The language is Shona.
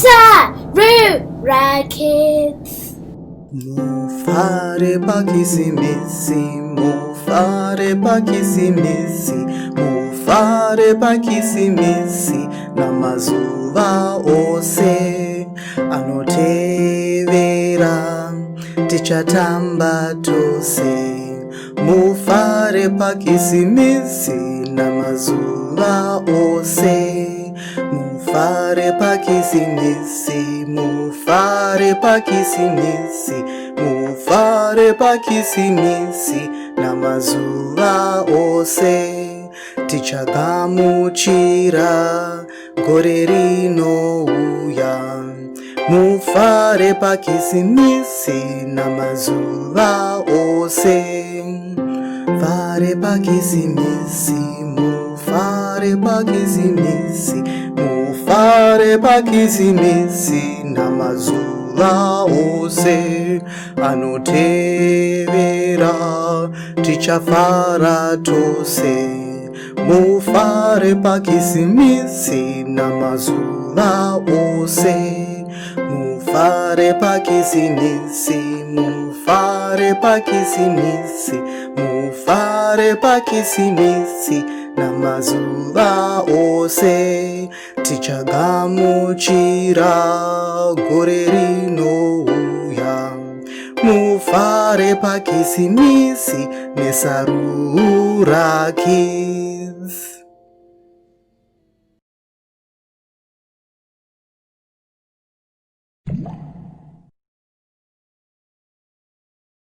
Sarura Kids. Mufare pakisimisi, mufare pakisimisi, mufare pakisimisi, namazuva ose anotevera tichatamba tose. Mufare pakisimisi, namazuva ose. Mufare pakisimisi, mufare pakisimisi, mufare pakisimisi, namazuva ose tichagamuchira gore rinouya. Mufare pakisimisi, namazuva ose. Fare pakisimisi, mufare pakisimisi, mufare pakisimisi, namazuva ose anotevera tichafara tose. Mufare pakisimisi, namazuva ose. Mufare pakisimisi, mufare pakisimisi, mufare pakisimisi, namazuva ose tichagamuchira gore rinouya. Mufare pakisimisi neSarura Kids.